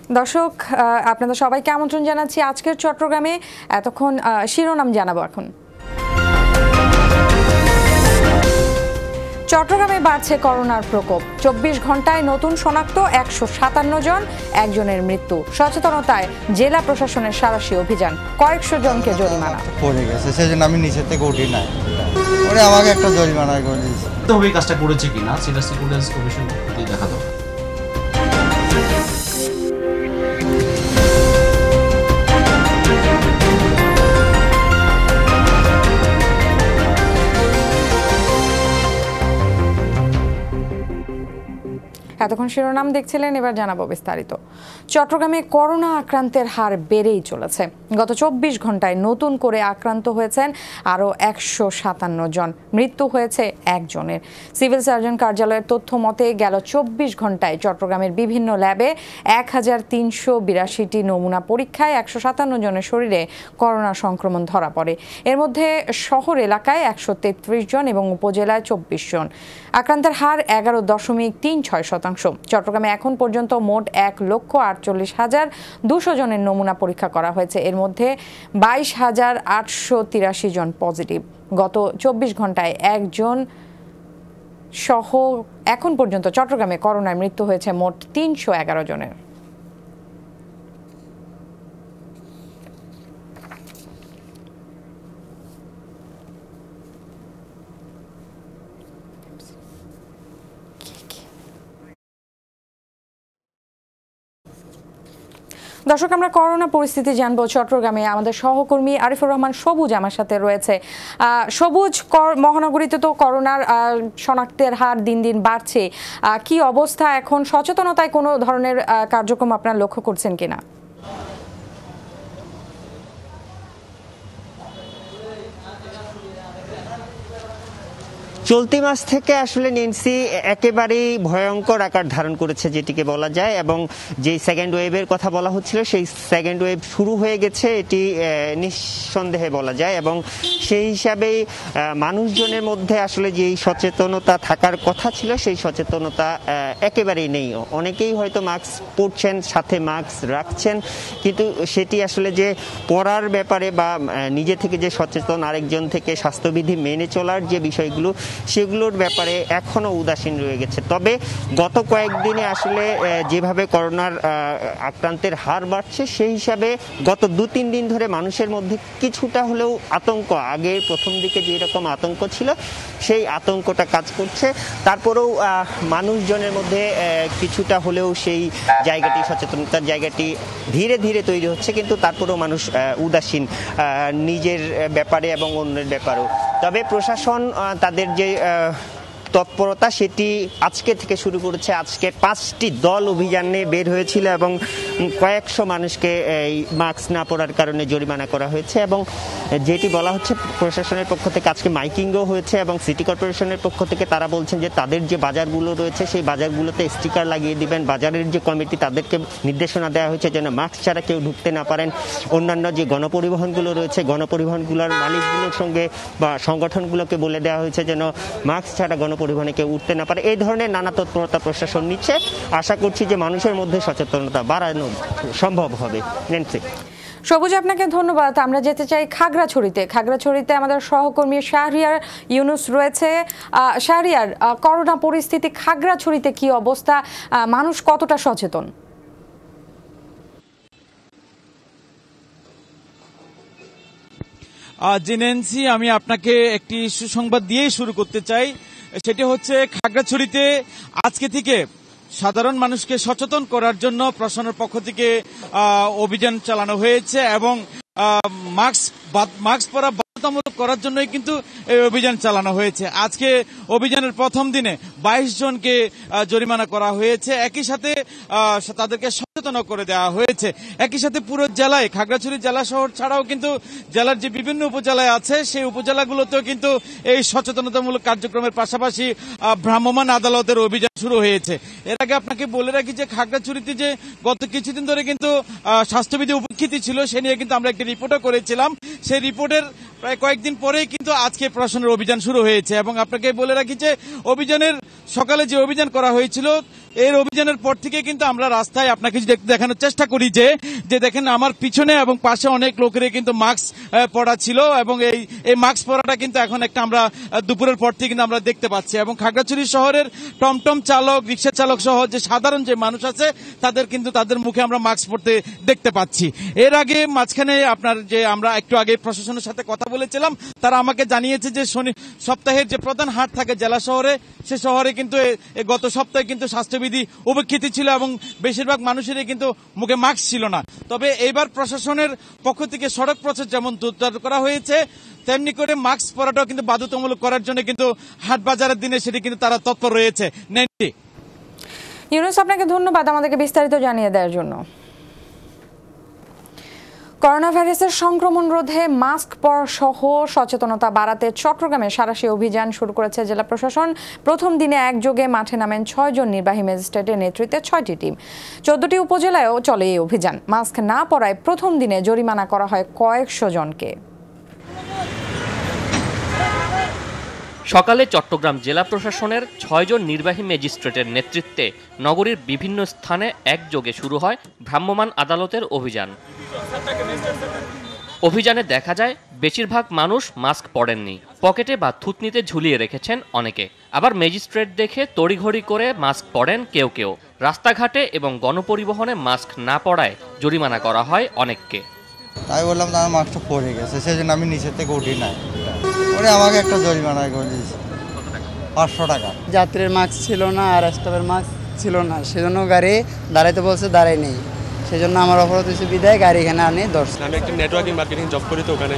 দর্শক আপনাদের সবাইকে আমন্ত্রণ জানাচ্ছি আজকের চট্টগ্রামে। এতক্ষণ শিরোনাম জানাবো। এখন চট্টগ্রামে বাড়ছে করোনার প্রকোপ। 24 ঘন্টায় নতুন শনাক্ত 157 জন, একজনের মৃত্যু। সচেতনতায় জেলা প্রশাসনের সাঁড়াশি অভিযান, কয়েকশো জনকে জরিমানা পড়ে গেছে, সেজন্য আমি নিচে থেকে উঠি নাই। ওরে আমাকে একটা জরিমানা করে দিয়েছে। তবে এই কাজটা করেছে কিনা সেটা সিকিউরিটি কমিশন দেখা দরকার। এতক্ষণ শিরোনাম দেখছিলেন, এবার জানাবো বিস্তারিত। চট্টগ্রামে করোনা আক্রান্তের হার বেড়েই চলেছে। গত 24 ঘন্টায় নতুন করে আক্রান্ত হয়েছেন আরও 157 জন, মৃত্যু হয়েছে একজনের। সিভিল সার্জন কার্যালয়ের তথ্য মতে গেল 24 ঘন্টায় চট্টগ্রামের বিভিন্ন ল্যাবে 1382টি নমুনা পরীক্ষায় 157 জনের শরীরে করোনা সংক্রমণ ধরা পড়ে। এর মধ্যে শহর এলাকায় 133 জন এবং উপজেলায় 24 জন। আক্রান্তের হার 11.36%। চট্টগ্রামে এখন পর্যন্ত মোট 1,48,200 জনের নমুনা পরীক্ষা করা হয়েছে। এর মধ্যে 22,883 জন পজিটিভ। গত 24 ঘন্টায় একজন সহ এখন পর্যন্ত চট্টগ্রামে করোনায় মৃত্যু হয়েছে মোট 311 জনের। দর্শক, আমরা করোনা পরিস্থিতি জানবো চট্টগ্রামে। আমাদের সহকর্মী আরিফুর রহমান সবুজ আমার সাথে রয়েছে। সবুজ, মহানগরীতে তো করোনার শনাক্তের হার দিন দিন বাড়ছে, কি অবস্থা এখন? সচেতনতায় কোনো ধরনের কার্যক্রম আপনারা লক্ষ্য করছেন কিনা? চলতি মাস থেকে আসলে নেন্সি একেবারেই ভয়ঙ্কর আকার ধারণ করেছে যেটিকে বলা যায়, এবং যে সেকেন্ড ওয়েভের কথা বলা হচ্ছিল সেই সেকেন্ড ওয়েভ শুরু হয়ে গেছে, এটি নিঃসন্দেহে বলা যায়। এবং সেই হিসাবেই মানুষজনের মধ্যে আসলে যেই সচেতনতা থাকার কথা ছিল সেই সচেতনতা একেবারেই নেই। অনেকেই হয়তো মাস্ক পরছেন, সাথে মাস্ক রাখছেন, কিন্তু সেটি আসলে যে পরার ব্যাপারে বা নিজে থেকে যে সচেতন আরেকজন থেকে স্বাস্থ্যবিধি মেনে চলার যে বিষয়গুলো সেগুলোর ব্যাপারে এখনো উদাসীন রয়ে গেছে। তবে গত কয়েকদিনে আসলে যেভাবে করোনার আক্রান্তের হার বাড়ছে সেই হিসাবে গত 2-3 দিন ধরে মানুষের মধ্যে কিছুটা হলেও আতঙ্ক, আগে প্রথম দিকে যেরকম আতঙ্ক ছিল সেই আতঙ্কটা কাজ করছে। তারপরেও মানুষজনের মধ্যে কিছুটা হলেও সেই জায়গাটি, সচেতনতার জায়গাটি ধীরে ধীরে তৈরি হচ্ছে, কিন্তু তারপরেও মানুষ উদাসীন নিজের ব্যাপারে এবং অন্যের ব্যাপারেও। তবে প্রশাসন তাদের যে তৎপরতা সেটি আজকে থেকে শুরু করেছে। আজকে 5টি দল অভিযানে বের হয়েছিল এবং কয়েকশো মানুষকে এই মাস্ক না পরার কারণে জরিমানা করা হয়েছে। এবং যেটি বলা হচ্ছে প্রশাসনের পক্ষ থেকে আজকে মাইকিংও হয়েছে, এবং সিটি কর্পোরেশনের পক্ষ থেকে তারা বলছেন যে তাদের যে বাজারগুলো রয়েছে সেই বাজারগুলোতে স্টিকার লাগিয়ে দিবেন। বাজারের যে কমিটি তাদেরকে নির্দেশনা দেওয়া হয়েছে যেন মাস্ক ছাড়া কেউ ঢুকতে না পারেন। অন্যান্য যে গণপরিবহনগুলো রয়েছে গণপরিবহনগুলোর মালিকগুলোর সঙ্গে বা সংগঠনগুলোকে বলে দেওয়া হয়েছে যেন মাস্ক ছাড়া গণপরিবহনে কেউ উঠতে না পারে। এই ধরনের নানা তৎপরতা প্রশাসন নিচ্ছে। আশা করছি যে মানুষের মধ্যে সচেতনতা বাড়ানো সম্ভব হবে। সবুজ, আপনাকে ধন্যবাদ। আমরা যেতে চাই খাগড়াছড়িতে। খাগড়াছড়িতে আমাদের সহকর্মী শাহরিয়ার ইউনুস রয়েছে। শাহরিয়ার, করোনা পরিস্থিতি খাগড়াছড়িতে কি অবস্থা? মানুষ কতটা সচেতন? জেনেন্সি, আমি আপনাকে একটি সুসংবাদ দিয়েই শুরু করতে চাই। সেটি হচ্ছে খাগড়াছড়িতে আজকে থেকে সাধারণ মানুষকে সচেতন করার জন্য প্রশাসনের পক্ষ থেকে অভিযান চালানো হয়েছে, এবং মাস্ক পরা বাধ্যতামূলক করার জন্যই কিন্তু এই অভিযান চালানো হয়েছে। আজকে অভিযানের প্রথম দিনে 22 জনকে জরিমানা করা হয়েছে। একই সাথে তাদেরকে সচেতন করে দেওয়া হয়েছে। একই সাথে পুরো জেলায়, খাগড়াছড়ি জেলা শহর ছাড়াও কিন্তু জেলার যে বিভিন্ন উপজেলায় আছে সেই উপজেলাগুলোতেও কিন্তু এই সচেতনতামূলক কার্যক্রমের পাশাপাশি ভ্রাম্যমাণ আদালতের অভিযান শুরু হয়েছে। এর আগে আপনাকে বলে রাখি যে খাগড়াছড়িতে যে গত কিছুদিন ধরে কিন্তু স্বাস্থ্যবিধি উপেক্ষিত ছিল সে নিয়ে কিন্তু আমরা একটি রিপোর্টও করেছিলাম। সেই রিপোর্টের প্রায় কয়েকদিন পরেই কিন্তু আজকে প্রশাসনের অভিযান শুরু হয়েছে। এবং আপনাকে বলে রাখি যে অভিযানের সকালে যে অভিযান করা হয়েছিল এর অভিযানের পর থেকে কিন্তু আমরা রাস্তায় আপনাকে দেখানোর চেষ্টা করি যে দেখেন আমার পিছনে এবং পাশে অনেক লোকেরই কিন্তু মাস্ক পরা ছিল এবং এই মাস্ক পরাটা কিন্তু এখন একটা আমরা দুপুরের পর থেকে কিন্তু আমরা দেখতে পাচ্ছি এবং খাগড়াছড়ি শহরের টমটম চালক, রিক্সা চালক সহ যে সাধারণ যে মানুষ আছে তাদের মুখে আমরা মাস্ক পরতে দেখতে পাচ্ছি। এর আগে মাঝখানে আপনার যে আমরা একটু আগে প্রশাসনের সাথে কথা বলেছিলাম, তারা আমাকে জানিয়েছে যে সপ্তাহের যে প্রধান হাট থাকে জেলা শহরে, সে শহরে কিন্তু গত সপ্তাহে কিন্তু স্বাস্থ্যবিধি উপেক্ষিত ছিল এবং বেশিরভাগ মানুষেরই কিন্তু মুখে মাস্ক ছিল না। তবে এইবার প্রশাসনের পক্ষ থেকে সড়ক প্রচার যেমন জোরদার করা হয়েছে, তেমনি করে মাস্ক পরাটাও কিন্তু বাধ্যতামূলক করার জন্য কিন্তু হাট বাজারের দিনে সেটি কিন্তু তারা তৎপর রয়েছে। ইউনুস, আপনাকে ধন্যবাদ আমাদেরকে বিস্তারিত জানিয়ে দেওয়ার জন্য। করোনা ভাইরাসের সংক্রমণ রোধে মাস্ক পরা সহ সচেতনতা বাড়াতে চট্টগ্রামে সাঁড়াশি অভিযান শুরু করেছে জেলা প্রশাসন। প্রথম দিনে একযোগে মাঠে নামেন 6 জন নির্বাহী ম্যাজিস্ট্রেটের নেতৃত্বে 6টি টিম। 14টি উপজেলায়ও চলে এই অভিযান। মাস্ক না পরায় প্রথম দিনে জরিমানা করা হয় কয়েকশো জনকে। সকালে চট্টগ্রাম জেলা প্রশাসনের 6 জন নির্বাহী ম্যাজিস্ট্রেটের নেতৃত্বে নগরীর বিভিন্ন স্থানে একযোগে শুরু হয় ভ্রাম্যমাণ আদালতের অভিযান। অভিযানে দেখা যায় বেশিরভাগ মানুষ মাস্ক পরেননি, পকেটে বা থুতনিতে ঝুলিয়ে রেখেছেন অনেকে। আবার ম্যাজিস্ট্রেট দেখে তড়িঘড়ি করে মাস্ক পরেন কেউ কেউ। রাস্তাঘাটে এবং গণপরিবহনে মাস্ক না পরায় জরিমানা করা হয় অনেককে। তাই বললাম আমার মাস্কটা পরে গেছে, সেই জন্য আমি নিচের থেকে উঠি নাই। ওরে আমাকে একটা জরিমানা করে দিয়েছে 500 টাকা। যাত্রীর মাস্ক ছিল না আর স্টাফের মাস্ক ছিল না, সেজন্য গাড়ি দাঁড়াইতে বলছে, দাঁড়াই নেই। সেজন্য আমার অপরাধ হয়েছে বিদায় গাড়ি এখানে আনে দর্শন। আমি একটা নেটওয়ার্কিং মার্কেটিং জব করি, তো ওখানে।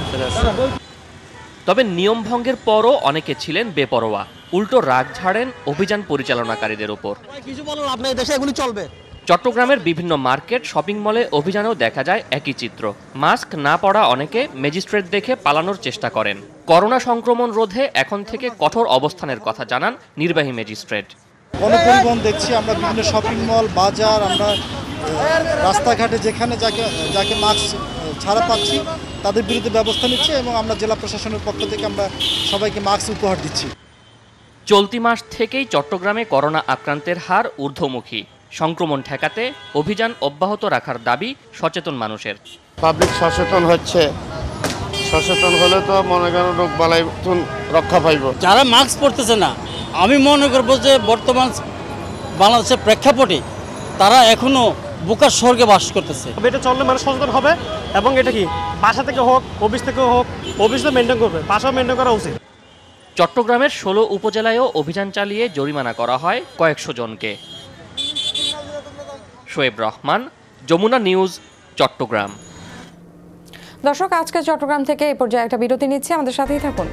তবে নিয়ম ভঙ্গের পরও অনেকে ছিলেন বেপরোয়া, উল্টো রাগ ঝাড়েন অভিযান পরিচালনাকারীদের উপর। কিছু বলার আপনার দেশে এগুলি চলবে। চট্টগ্রামের বিভিন্ন মার্কেট, শপিং মলে অভিযানেও দেখা যায় একই চিত্র। মাস্ক না পরা অনেকে ম্যাজিস্ট্রেট দেখে পালানোর চেষ্টা করেন। করোনা সংক্রমণ রোধে এখন থেকে কঠোর অবস্থানের কথা জানান নির্বাহী ম্যাজিস্ট্রেট। গণপরিবহন দেখছি আমরা, বিভিন্ন শপিং মল, বাজার, আমরা রাস্তাঘাটে যেখানে যাকে মাস্ক ছাড়া পাচ্ছি তাদের বিরুদ্ধে ব্যবস্থা নিচ্ছি এবং আমরা জেলা প্রশাসনের পক্ষ থেকে আমরা সবাইকে মাস্ক উপহার দিচ্ছি। চলতি মাস থেকেই চট্টগ্রামে করোনা আক্রান্তের হার ঊর্ধ্বমুখী। সংক্রমণ ঠেকাতে অভিযান অব্যাহত রাখার দাবি সচেতন মানুষের। পাবলিক সচেতন হচ্ছে, সচেতন হলে তো মনে করেন রোগ বালাই রক্ষা পাইব। যারা মাস্ক পরতেছে না, আমি মনে করবো যে বর্তমান বাংলাদেশের প্রেক্ষাপটে তারা এখনো বোকার স্বর্গে বাস করতেছে। এটা চললে মানুষ সচেতন হবে এবং এটা কি বাসা থেকে হোক, অফিস থেকে হোক, অফিস তো মেনটেন করবে, বাসাও মেনটেন করা উচিত। চট্টগ্রামের 16 উপজেলায়ও অভিযান চালিয়ে জরিমানা করা হয় কয়েকশো জনকে। শোয়েব রহমান, যমুনা নিউজ, চট্টগ্রাম। দর্শক, আজকে চট্টগ্রাম থেকে এই পর্যায়ে একটা বিরতি নিচ্ছি, আমাদের সাথেই থাকুন।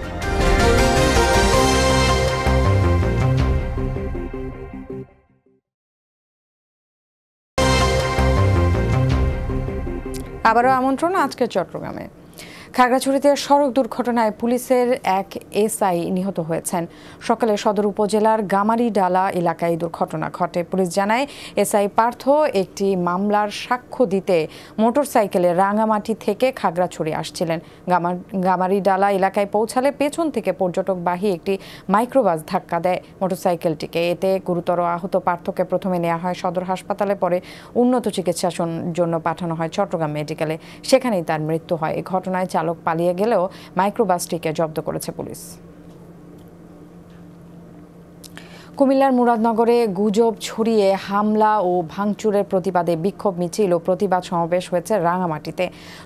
আবারও আমন্ত্রণ আজকে চট্টগ্রামে। খাগড়াছড়িতে সড়ক দুর্ঘটনায় পুলিশের এক এসআই নিহত হয়েছেন। সকালে সদর উপজেলার গামারিডালা এলাকায় দুর্ঘটনা ঘটে। পুলিশ জানায় এসআই পার্থ একটি মামলার সাক্ষ্য দিতে মোটরসাইকেলে রাঙামাটি থেকে খাগড়াছড়ি আসছিলেন। গামারিডালা এলাকায় পৌঁছালে পেছন থেকে পর্যটকবাহী একটি মাইক্রোবাস ধাক্কা দেয় মোটরসাইকেলটিকে। এতে গুরুতর আহত পার্থকে প্রথমে নেওয়া হয় সদর হাসপাতালে, পরে উন্নত চিকিৎসার জন্য পাঠানো হয় চট্টগ্রাম মেডিকেলে। সেখানেই তার মৃত্যু হয়। এই ঘটনায় চালক পালিয়ে গেলেও মাইক্রোবাসটিকে জব্দ করেছে পুলিশ। কুমিল্লার মুরাদনগরে গুজব ছড়িয়ে হামলা ও ভাঙচুরের প্রতিবাদে বিক্ষোভ মিছিল ও প্রতিবাদ সমাবেশ হয়েছে রাঙামাটিতে।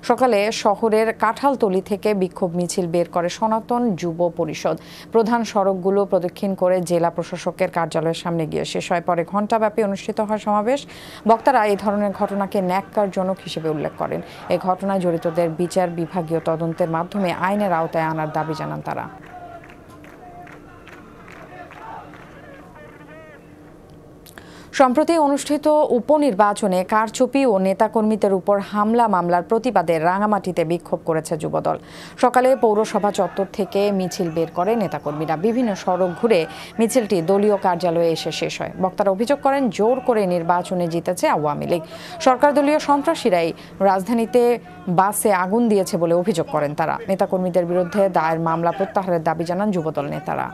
সকালে শহরের কাঁঠালতলী থেকে বিক্ষোভ মিছিল বের করে সনাতন যুব পরিষদ। প্রধান সড়কগুলো প্রদক্ষিণ করে জেলা প্রশাসকের কার্যালয়ের সামনে গিয়ে শেষ হয়। পরে ঘণ্টাব্যাপী অনুষ্ঠিত হয় সমাবেশ। বক্তারা এই ধরনের ঘটনাকে ন্যাক্কারজনক হিসেবে উল্লেখ করেন। এই ঘটনায় জড়িতদের বিচার বিভাগীয় তদন্তের মাধ্যমে আইনের আওতায় আনার দাবি জানান তারা। সম্প্রতি অনুষ্ঠিত উপনির্বাচনে কারচুপি ও নেতাকর্মীদের উপর হামলা মামলার প্রতিবাদে রাঙামাটিতে বিক্ষোভ করেছে যুবদল। সকালে পৌরসভা চত্বর থেকে মিছিল বের করে নেতাকর্মীরা। বিভিন্ন সড়ক ঘুরে মিছিলটি দলীয় কার্যালয়ে এসে শেষ হয়। বক্তারা অভিযোগ করেন জোর করে নির্বাচনে জিতেছে আওয়ামী লীগ। সরকার দলীয় সন্ত্রাসীরাই রাজধানীতে বাসে আগুন দিয়েছে বলে অভিযোগ করেন তারা। নেতাকর্মীদের বিরুদ্ধে দায়ের মামলা প্রত্যাহারের দাবি জানান যুবদল নেতারা।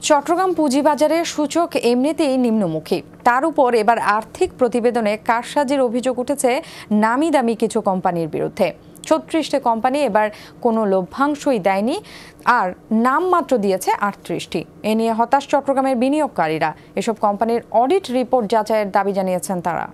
চট্টগ্রাম পুঁজিবাজারে সূচক এমনিতেই নিম্নমুখী, তার উপর এবার আর্থিক প্রতিবেদনে কারসাজির অভিযোগ উঠেছে নামি দামি কিছু কোম্পানির বিরুদ্ধে। ৩৬টি কোম্পানি এবার কোনো লভ্যাংশই দেয়নি, আর নামমাত্র দিয়েছে ৩৮টি। এ নিয়ে হতাশ চট্টগ্রামের বিনিয়োগকারীরা। এসব কোম্পানির অডিট রিপোর্ট যাচাইয়ের দাবি জানিয়েছেন তারা।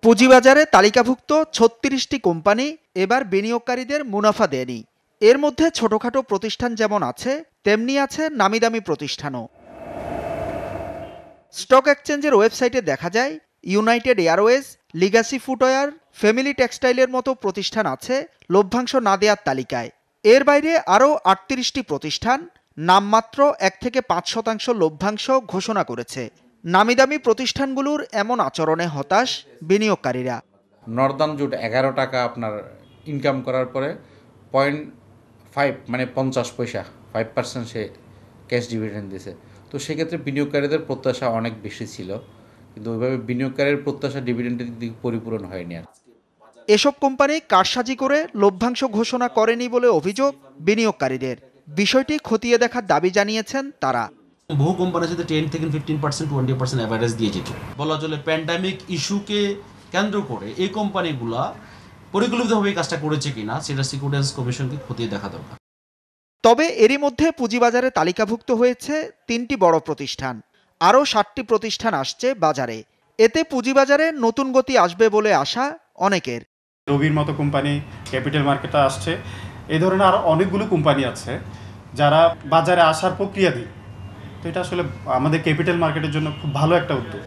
পুঁজিবাজারে তালিকাভুক্ত ৩৬টি কোম্পানি এবার বিনিয়োগকারীদের মুনাফা দেয়নি। এর মধ্যে ছোটখাটো প্রতিষ্ঠান যেমন আছে, তেমনি আছে নামিদামি প্রতিষ্ঠানও। স্টক এক্সচেঞ্জের ওয়েবসাইটে দেখা যায় United Airways, Legacy Footwear, Family টেক্সটাইলের মতো প্রতিষ্ঠান আছে লভ্যাংশ না দেওয়ার তালিকায়। এর বাইরে আরও ৩৮টি প্রতিষ্ঠান নামমাত্র ১ থেকে ৫% লভ্যাংশ ঘোষণা করেছে। নামিদামি প্রতিষ্ঠানগুলোর এমন আচরণে হতাশ বিনিয়োগকারীরা। নর্দার্ন জুট 11 টাকা আপনার ইনকাম করার পরে 0.5 মানে 50 পয়সা 5% সে ক্যাশ ডিভিডেন্ড দিয়েছে। তো সেক্ষেত্রে বিনিয়োগকারীদের প্রত্যাশা অনেক বেশি ছিল, কিন্তু ওইভাবে বিনিয়োগকারীর প্রত্যাশা ডিভিডেন্ডের দিকে পরিপূরণ হয়নি। এসব কোম্পানি কারসাজি করে লভ্যাংশ ঘোষণা করেনি বলে অভিযোগ বিনিয়োগকারীদের। বিষয়টি খতিয়ে দেখার দাবি জানিয়েছেন তারা। বহু কোম্পানির সাথে 10 থেকে 15%, 20% অ্যাভারেজ দিয়ে যেত। বলা চলে প্যান্ডামিক ইস্যুকে কেন্দ্র করে এই কোম্পানিগুলা পরিকল্পিতভাবে কাজটা করেছে কিনা সেটা সিকিউরিটিজ কমিশনকে খতিয়ে দেখা দরকার। তবে এরই মধ্যে পুঁজিবাজারে তালিকাভুক্ত হয়েছে 3টি বড় প্রতিষ্ঠান, আরও 7টি প্রতিষ্ঠান আসছে বাজারে। এতে পুঁজিবাজারে নতুন গতি আসবে বলে আশা অনেকের। রবির মতো কোম্পানি ক্যাপিটাল মার্কেটে আসছে, এই ধরনের আরও অনেকগুলো কোম্পানি আছে যারা বাজারে আসার প্রক্রিয়াধীন। তো এটা আসলে আমাদের ক্যাপিটাল মার্কেটের জন্য খুব ভালো একটা উদ্যোগ।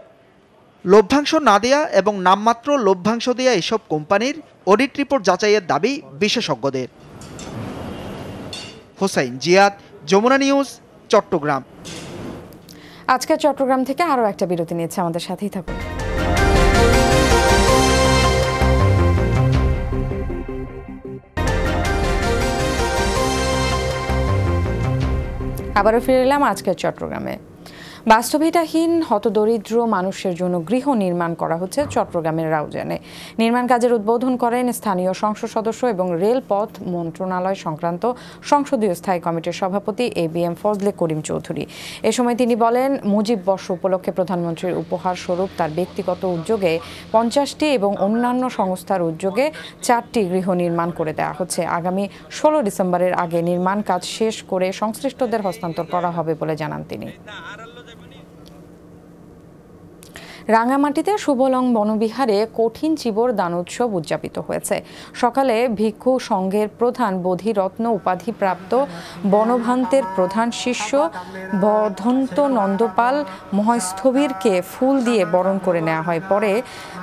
লভ্যাংশ না দেয়া এবং নামমাত্র লভ্যাংশ দেয়া এসব কোম্পানির অডিট রিপোর্ট যাচাইয়ের দাবি বিশেষজ্ঞদের। হোসাইন জিয়াদ, যমুনা নিউজ, চট্টগ্রাম। আজকে চট্টগ্রাম থেকে আরও একটা বিরতি নিচ্ছে, আমাদের সাথেই থাকুন। আবারও ফিরে এলাম আজকের চট্টগ্রামে। বাস্তবিকতাহীন হতদরিদ্র মানুষের জন্য গৃহ নির্মাণ করা হচ্ছে চট্টগ্রামের রাউজানে। নির্মাণ কাজের উদ্বোধন করেন স্থানীয় সংসদ সদস্য এবং রেলপথ মন্ত্রণালয় সংক্রান্ত সংসদীয় স্থায়ী কমিটির সভাপতি ABM ফজলে করিম চৌধুরী। এ সময় তিনি বলেন, মুজিব বর্ষ উপলক্ষে প্রধানমন্ত্রীর উপহার স্বরূপ তার ব্যক্তিগত উদ্যোগে 50টি এবং অন্যান্য সংস্থার উদ্যোগে 4টি গৃহ নির্মাণ করে দেওয়া হচ্ছে। আগামী 16 ডিসেম্বরের আগে নির্মাণ কাজ শেষ করে সংশ্লিষ্টদের হস্তান্তর করা হবে বলে জানান তিনি। রাঙামাটিতে শুভলং বনবিহারে কঠিন চিবর দান উৎসব উদযাপিত হয়েছে। সকালে ভিক্ষু সংঘের প্রধান বোধিরত্ন উপাধিপ্রাপ্ত বনভান্তের প্রধান শিষ্য বধন্ত নন্দপাল মহস্থবিরকে ফুল দিয়ে বরণ করে নেওয়া হয়। পরে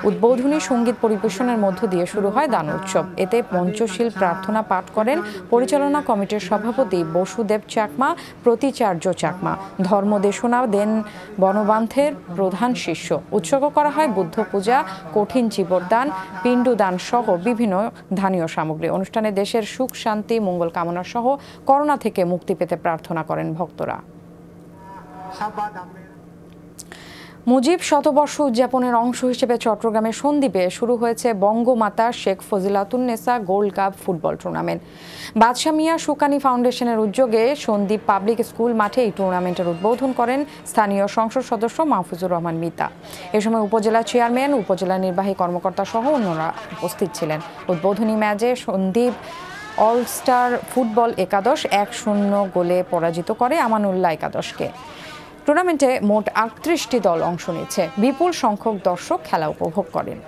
উদ্বোধনী সঙ্গীত পরিবেশনের মধ্য দিয়ে শুরু হয় দান উৎসব। এতে পঞ্চশীল প্রার্থনা পাঠ করেন পরিচালনা কমিটির সভাপতি বসুদেব চাকমা, প্রতিচার্য চাকমা। ধর্মদেশনা দেন বনবান্থের প্রধান শিষ্য। উৎসর্গ করা হয় বুদ্ধ পূজা, কঠিন চিবরদান, পিণ্ডদান সহ বিভিন্ন ধানীয় সামগ্রী। অনুষ্ঠানে দেশের সুখ শান্তি মঙ্গল কামনা সহ করোনা থেকে মুক্তি পেতে প্রার্থনা করেন ভক্তরা। মুজিব শতবর্ষ উদযাপনের অংশ হিসেবে চট্টগ্রামের সন্দ্বীপে শুরু হয়েছে Bangamata Sheikh Fazilatunnesa gold cup football tournament. Badsha Mia Sukani ফাউন্ডেশনের উদ্যোগে সন্দ্বীপ পাবলিক স্কুল মাঠে এই টুর্নামেন্টের উদ্বোধন করেন স্থানীয় সংসদ সদস্য মাহফুজুর রহমান মিতা। এ সময় উপজেলা চেয়ারম্যান, উপজেলা নির্বাহী কর্মকর্তা সহ অন্যরা উপস্থিত ছিলেন। উদ্বোধনী ম্যাচে সন্দ্বীপ অলস্টার ফুটবল একাদশ 1-0 গোলে পরাজিত করে আমানুল্লাহ একাদশকে। টুর্নামেন্টে মোট 38টি দল অংশ নিচ্ছে। বিপুল সংখ্যক দর্শক খেলা উপভোগ করেন।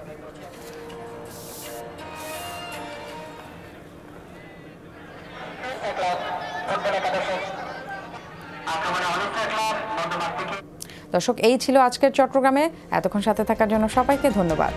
দর্শক, এই ছিল আজকের চট্টগ্রামে। এতক্ষণ সাথে থাকার জন্য সবাইকে ধন্যবাদ।